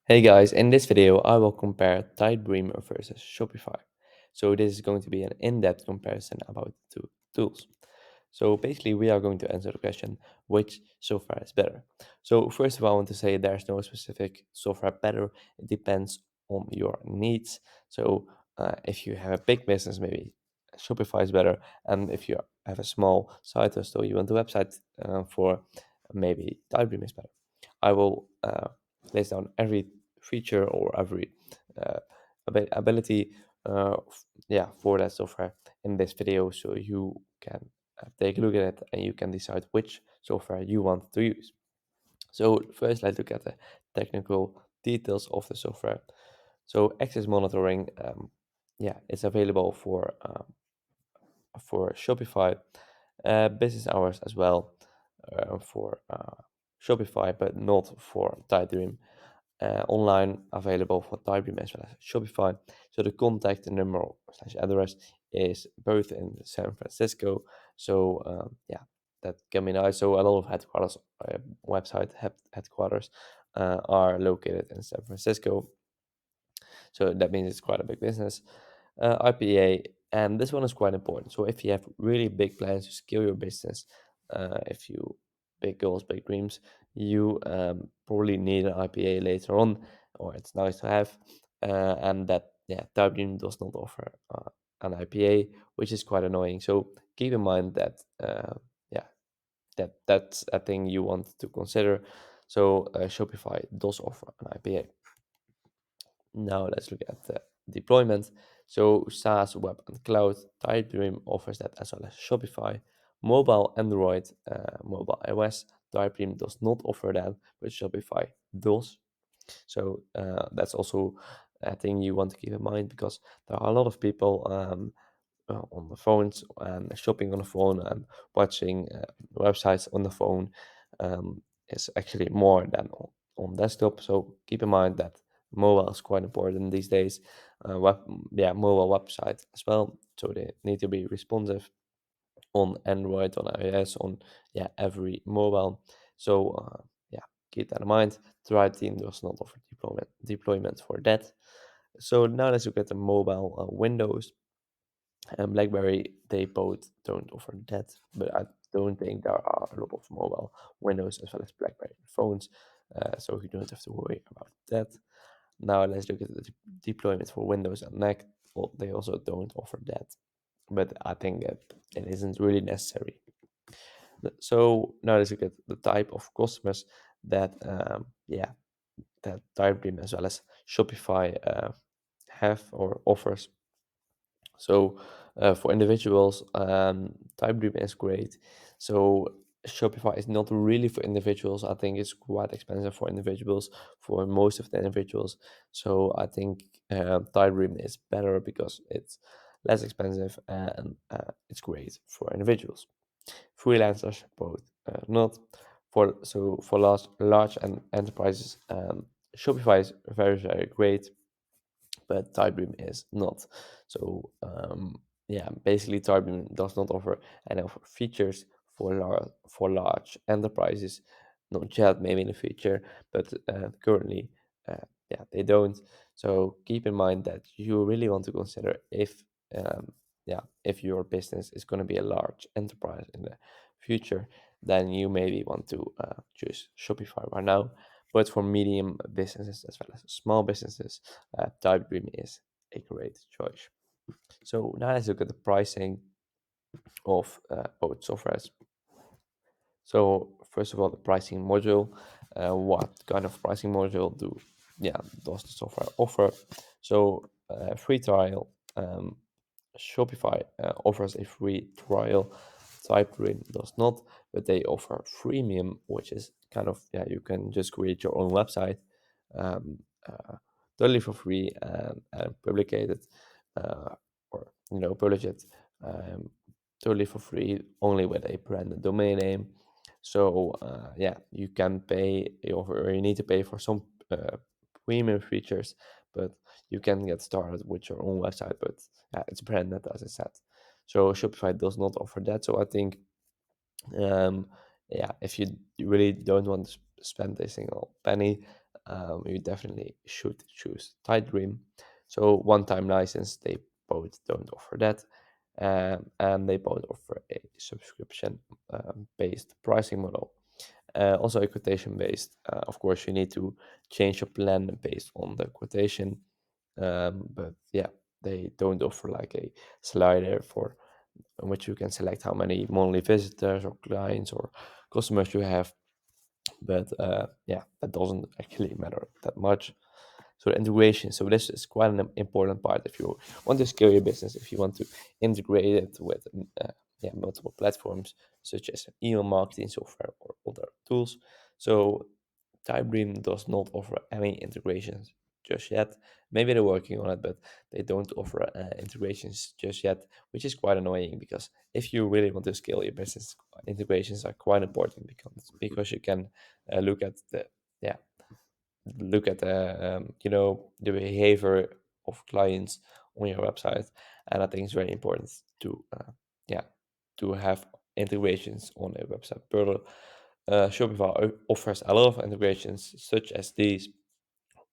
Hey guys, in this video I will compare Typedream versus Shopify. So this is going to be an in-depth comparison about the two tools. So basically we are going to answer the question, which software is better? So first of all, I want to say there's no specific software better. It depends on your needs. So if you have a big business, maybe Shopify is better. And if you have a small site or so you want a website for, maybe Typedream is better. I will list down every feature or every uh, ability for that software in this video, so you can take a look at it and you can decide which software you want to use. So first, let's look at the technical details of the software. So access monitoring, it's available for Shopify, business hours as well for Shopify, but not for Typedream. Online available for Typedream as well as Shopify. So the contact number slash address is both in San Francisco. So that can be nice. So a lot of headquarters, headquarters are located in San Francisco. So that means it's quite a big business. IPA, and this one is quite important. So if you have really big plans to scale your business, if you big goals, big dreams, you probably need an IPA later on, or it's nice to have. And that Typedream does not offer an IPA, which is quite annoying. So keep in mind that that's a thing you want to consider. So Shopify does offer an IPA. Now let's look at the deployment. So SaaS, web, and cloud, Typedream offers that as well as Shopify. Mobile, Android, mobile iOS, Typedream does not offer that, but Shopify does. So that's also a thing you want to keep in mind, because there are a lot of people on the phones and shopping on the phone and watching websites on the phone is actually more than on desktop. So keep in mind that mobile is quite important these days. Mobile website as well. So they need to be responsive on Android, on iOS, on every mobile. So keep that in mind. The right team does not offer deployment for that. So now let's look at the mobile Windows and BlackBerry. They both don't offer that, but I don't think there are a lot of mobile Windows as well as BlackBerry phones, so you don't have to worry about that. Now let's look at the deployment for Windows and Mac. Well, they also don't offer that, but I think it isn't really necessary. So now let's look at the type of customers that that Typedream as well as Shopify have or offers. So for individuals, Typedream is great. So Shopify is not really for individuals. I think it's quite expensive for individuals, for most of the individuals. So I think Typedream is better because it's less expensive and it's great for individuals. Freelancers, both not. For large and enterprises, Shopify is very great, but Typedream is not. So basically Typedream does not offer any of features for large enterprises. Not yet, maybe in the future, but currently, they don't. So keep in mind that you really want to consider if your business is going to be a large enterprise in the future, then you maybe want to choose Shopify right now. But for medium businesses as well as small businesses, Typedream is a great choice. So now let's look at the pricing of both softwares. So first of all, the pricing module. What kind of pricing module does the software offer? So free trial. Shopify offers a free trial. Typedream does not, but they offer freemium, which is kind of you can just create your own website um, uh, totally for free and publicate it or publish it totally for free, only with a branded domain name. So you can pay or you need to pay for some premium features, but you can get started with your own website. But it's branded, as I said. So Shopify does not offer that. So I think if you really don't want to spend a single penny, you definitely should choose Typedream. So one-time license, they both don't offer that, and they both offer a subscription based pricing model. Also a quotation based. Of course, you need to change your plan based on the quotation, but yeah, they don't offer like a slider for in which you can select how many monthly visitors or clients or customers you have. But yeah, that doesn't actually matter that much. So the integration, so this is quite an important part if you want to scale your business, if you want to integrate it with yeah, multiple platforms such as email marketing software or other tools. So Typedream does not offer any integrations just yet. Maybe they're working on it, but they don't offer integrations just yet, which is quite annoying because if you really want to scale your business, integrations are quite important because you can look at the yeah look at the the behavior of clients on your website, and I think it's very important to yeah to have integrations on a website. Further, Shopify offers a lot of integrations such as these.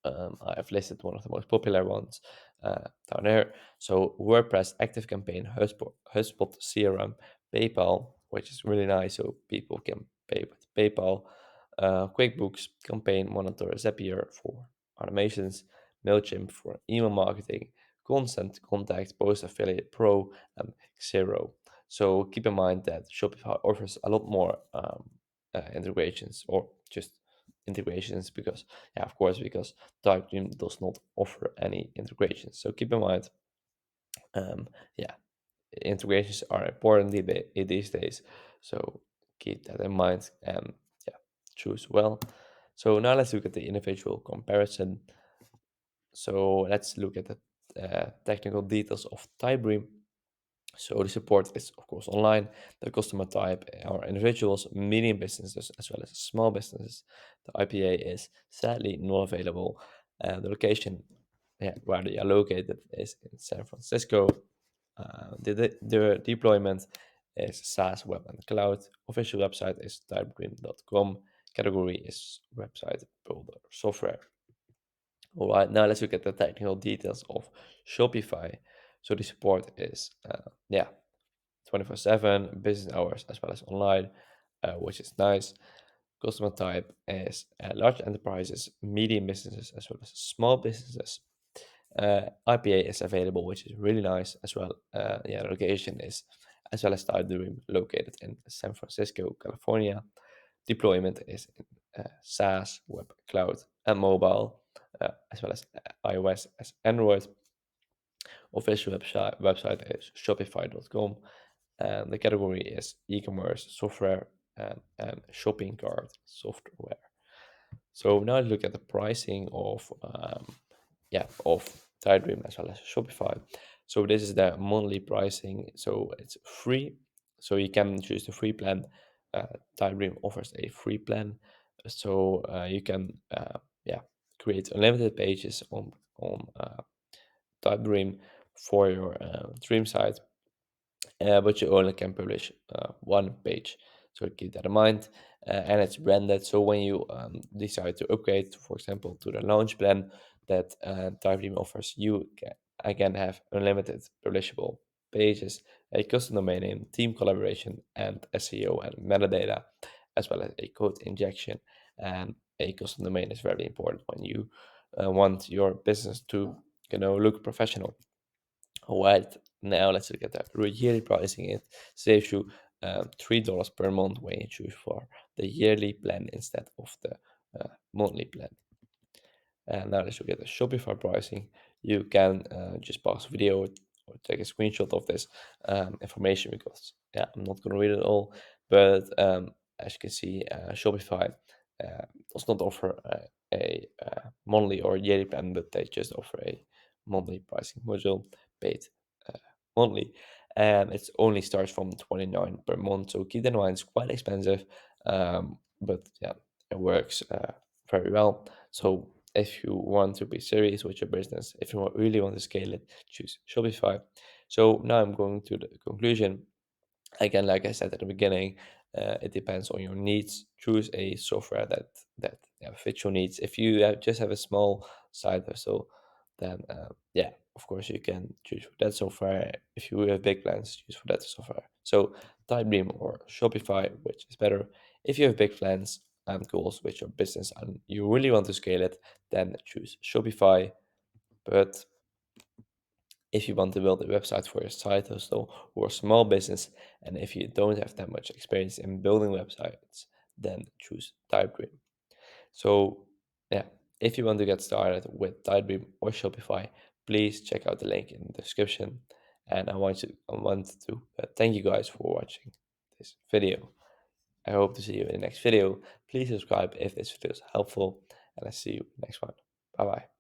I have listed one of the most popular ones down there. So WordPress, ActiveCampaign, HubSpot, CRM, PayPal, which is really nice, so people can pay with PayPal. QuickBooks, Campaign Monitor, Zapier for automations, Mailchimp for email marketing, Constant Contact, Post Affiliate Pro, and Xero. So keep in mind that Shopify offers a lot more integrations, or just integrations, because yeah, of course, because Typedream does not offer any integrations. So keep in mind, yeah, integrations are important these days. So keep that in mind and yeah, choose well. So now let's look at the individual comparison. So let's look at the technical details of Typedream. So the support is of course online. The customer type are individuals, medium businesses, as well as small businesses. The IPA is sadly not available. The location, yeah, where they are located is in San Francisco. The deployment is SaaS, web, and cloud. Official website is typedream.com. Category is website builder software. All right, now let's look at the technical details of Shopify. So the support is, yeah, 24/7 business hours as well as online, which is nice. Customer type is large enterprises, medium businesses, as well as small businesses. IPA is available, which is really nice as well. Yeah, the location is as well as Typedream located in San Francisco, California. Deployment is in SaaS, web, cloud, and mobile, as well as iOS as Android. Official website is shopify.com. And the category is e-commerce software and shopping cart software. So now look at the pricing of yeah, of Typedream as well as Shopify. So this is the monthly pricing. So it's free. So you can choose the free plan. Typedream offers a free plan. So you can yeah, create unlimited pages on Typedream for your dream site, but you only can publish one page. So keep that in mind. And it's branded. So when you decide to upgrade, for example, to the launch plan that Typedream offers, you can again have unlimited publishable pages, a custom domain name, team collaboration, and SEO and metadata, as well as a code injection. And a custom domain is very important when you want your business to look professional. All right, now let's look at that. Yearly pricing, it saves you $3 per month when you choose for the yearly plan instead of the monthly plan. And now let's look at the Shopify pricing. You can just pause the video or take a screenshot of this information, because yeah, I'm not going to read it all. But as you can see, Shopify does not offer a monthly or yearly plan, but they just offer a monthly pricing module paid uh, monthly. And it only starts from 29 per month. So keep that in mind, it's quite expensive, but yeah, it works very well. So if you want to be serious with your business, if you really want to scale it, choose Shopify. So now I'm going to the conclusion. Again, like I said at the beginning, it depends on your needs. Choose a software that fit your needs. If you just have a small side hustle, then yeah, of course you can choose for that software. If you have big plans, choose for that software. So Typedream or Shopify, which is better. If you have big plans and goals with your business and you really want to scale it, then choose Shopify. But if you want to build a website for your side hustle or small business, and if you don't have that much experience in building websites, then choose Typedream. So yeah, if you want to get started with Typedream or Shopify, please check out the link in the description. And I want to thank you guys for watching this video. I hope to see you in the next video. Please subscribe if this video is helpful, and I see you in the next one. Bye bye.